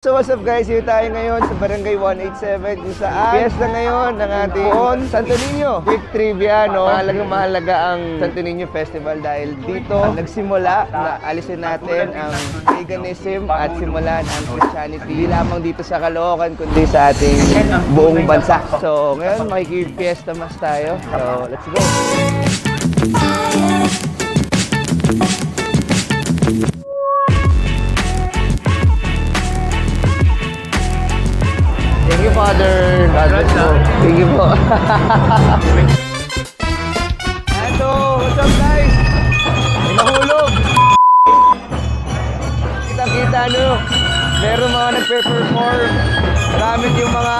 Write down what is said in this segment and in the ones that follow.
So what's up guys, dito tayo ngayon sa Barangay 187 kung saan fiesta ngayon ng ating Poon Santo Niño. Quick trivia, no? Mahalaga ang Santo Niño Festival dahil dito nagsimula na alisin natin ang paganism at simulan ang Christianity. Hindi lamang dito sa Caloocan kundi sa ating buong bansa. So ngayon makiki-fiesta mas tayo. So let's go! Thank you, Father. God bless you. Thank you po. Eto, what's up guys? May nahulog. Kita-kita nyo. Meron mga nagpe-perform. Gamit yung mga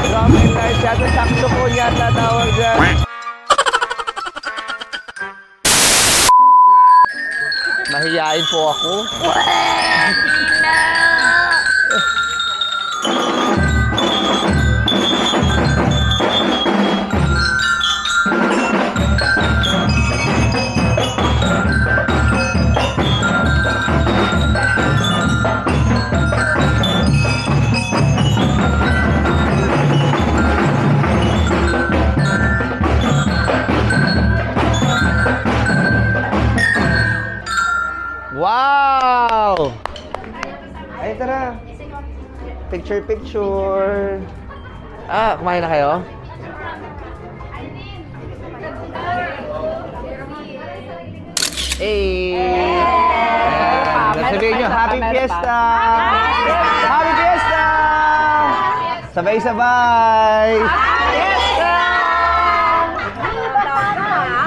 drum and lights. Yata saxophone yata tawag dyan. Mahihain po ako. Wow! Ay, tara. Picture. Ah, kumain na kayo? Hey! Sabihin nyo, Happy Fiesta! Happy Fiesta! Sabay-sabay!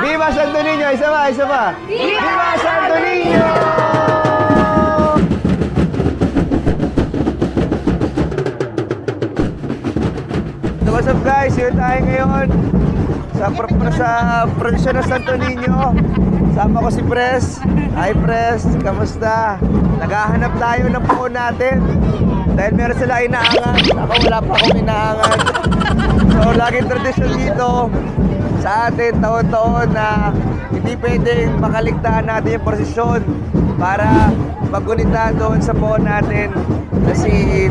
Viva Santo Niño! Isa pa! Viva Santo Niño! So what's up guys? Here tayo ngayon sa prosesyon ng Santo Niño. Sama ko si Pres. Hi Pres, kamusta? Naghahanap tayo ng Poon natin dahil meron sila inaangan. Ako wala pa akong inaangan. So laging tradisyon dito sa atin taon-taon na hindi pwedeng makaligtaan natin yung prosesyon para maggunita doon sa Poon natin na si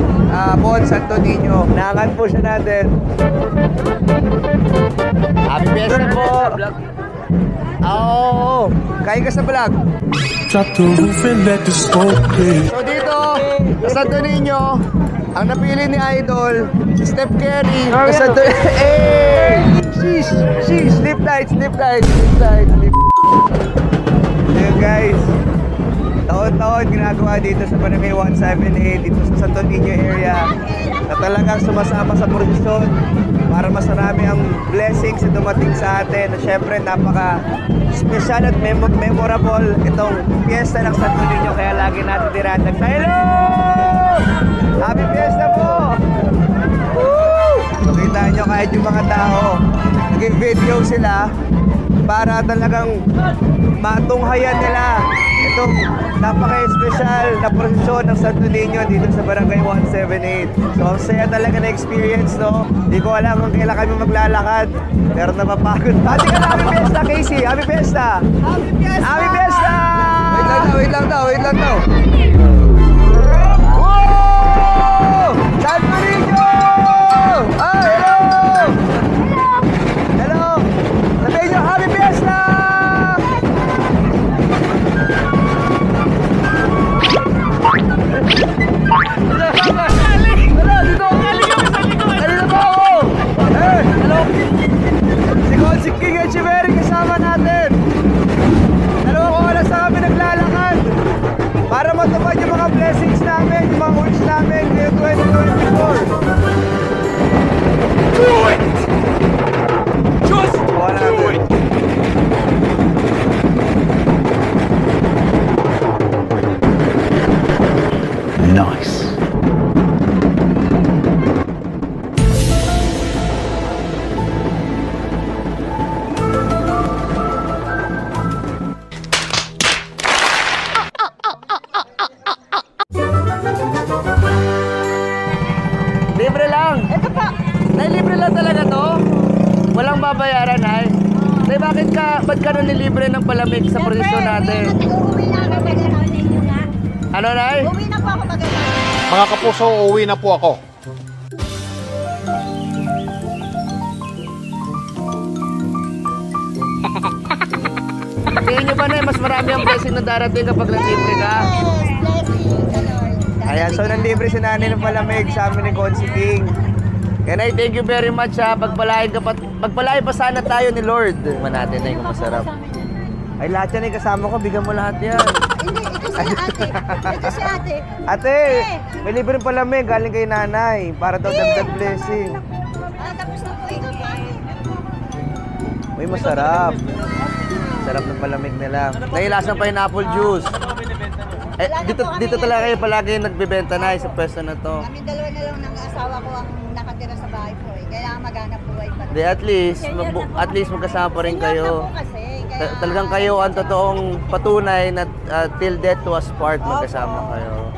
Poon Santo Niño. Naangan po siya natin. Happy Fiesta po! Oo! Kain ka sa vlog! So dito, sa Santo Niño, ang napili ni Idol, si Steph Curry. Santo... Hey! Sheesh! Sleep tight! Ayun guys, taon-taon ginagawa dito sa Barangay 178, dito sa Santo Niño area, na talagang sumasama sa prosesyon para mas marami ang blessings na dumating sa atin. At syempre, napaka-special at memorable itong fiesta ng Santo Niño, kaya lagi natin dinatag. Hello! Happy Fiesta po! Woo! So, kita nyo kahit yung mga tao, nag-video sila para talagang matunghayan nila itong napaka-special na prosesyon ng Santo Niño dito sa Barangay 178. So, ang saya talaga na experience, no? Hindi ko alam kung kailan kami maglalakad, pero napapagod. Happy Fiesta, Casey! Happy Fiesta! Happy Fiesta! Wait lang daw. Woo! Santo Niño! Ah, hello! Sabihin nyo, Happy Fiesta! Si King Echeverry kasama natin. 2 oras na kami naglalakad para matupad yung mga blessings namin, yung mga wish namin ngayong 2024. Do it! Just do it! Nice! Libre lang. Ito pa. Nay, libre lang talaga to. Walang babayaran, Nay. Nay, ba't ka nanilibre ng palamig sa prosesyon natin? Uuwi na ako, Ano, Nay? Uwi na po ako mag-alala. Mga kapuso, uuwi na po ako. Tingin nyo ba na mas marami ang blessing na darating kapag nag-libre ka? Ayan, so nanlibre si Nanay ng Malamig sa amin ni Consi King. And I thank you very much ha. Pagpalain pa sana tayo ni Lord. Man natin na yung masarap. Ay, lahat yan ay kasama ko. Bigyan mo lahat yan. Hindi, ito si ate. Ito si ate. Ate, may libre ng palamig. Galing kay Nanay. Para daw dagdag blessing. Tapos na po ito. Uy, masarap. Sarap ng palamig nila. Nailasang pineapple juice. Eh, dito talaga kayo palagi nagbebenta na sa pwesto na to. Kami dalawa na lang ng asawa ko ang nakatira sa bahay po. Kaya maghanap buhay pa rin. Di, at least magkasama pa rin kayo. Talagang kayo ang totoong patunay na till death to us part magkasama kayo.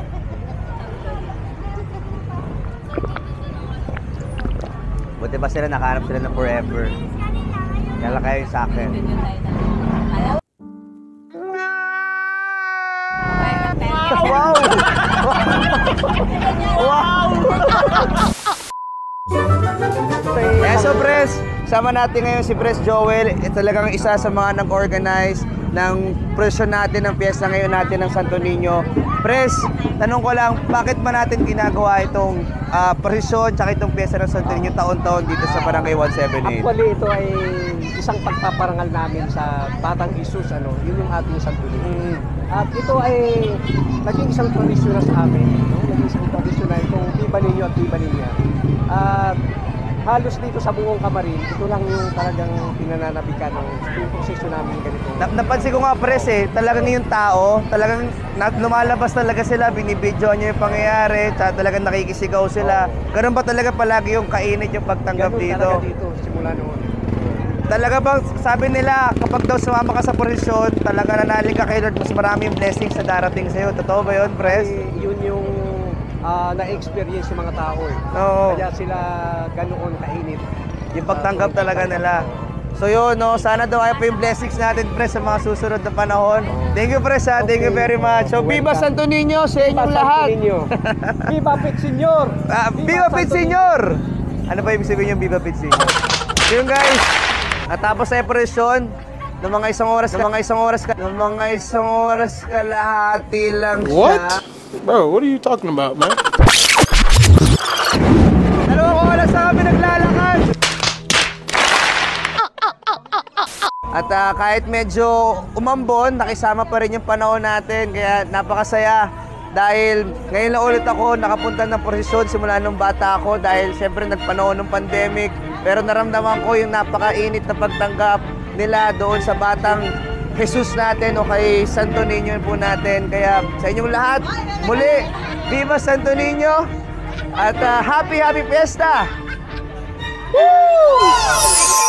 Buti pa sila nakahanap sila ng forever. Kaya kayo sa akin. Wow! Wow! So Pres, sama natin ngayon si Pres Joel. Talagang isa sa mga nag-organize ng presyon natin ng piyesta ngayon natin ng Santo Niño. Pres, tanong ko lang, bakit ba natin ginagawa itong presyon tsaka itong piyesta ng Santo Niño taon-taon dito sa Barangay 178? Actually, ito ay isang pagpaparangal namin sa Batang Jesus, yun yung ating Santo Niño. At ito ay naging isang tradisyon na sa amin, naging isang tradisyon na itong Viva Niño at Viva Niña. At halos dito sa buong Kamarin, ito lang yung talagang pinananabikan ng prosesyo namin ganito. Napansin ko nga Pres talagang yung tao, talagang lumalabas talaga sila, binibidyo niya yung pangyayari, talagang nakikisigaw sila. Ganun ba talaga palagi yung kainit yung pagtanggap ganun dito? Talaga dito, simula noon. Talaga bang sabi nila kapag daw sumama ka sa prosesyon, talaga nanalig ka kay Lord, mas maraming blessings sa darating sa'yo. Totoo ba yun, Pres? Yun yung na-experience yung mga tao Oo. Kaya sila ganoon kainit. Yung pagtanggap talaga nila. So yun, sana daw ay pa yung blessings natin, Pres, sa mga susunod na panahon. Thank you, Pres, ha? Thank you very much. So, Viva Santo Niño sa inyong lahat! Viva Pit Senyor! Viva Pit Senyor! Ano ba ibig sabihin yung Viva Pit Senyor? So yun, guys, natapos sa presyon ng mga isang oras kalahati lang siya. What? Bro, what are you talking about, man? 2 oras na kami naglalakad. At kahit medyo umambon, nakisama pa rin yung panahon natin. Kaya napakasaya. Dahil ngayon lang ulit ako nakapunta ng prosesyon simula nung bata ako. Dahil siyempre nagpanahon ng pandemic. Pero naramdaman ko yung napakainit na pagtanggap nila doon sa batang Jesus natin o kay Santo Niño po natin. Kaya sa inyong lahat, muli, Viva Santo Niño at happy Fiesta! Woo!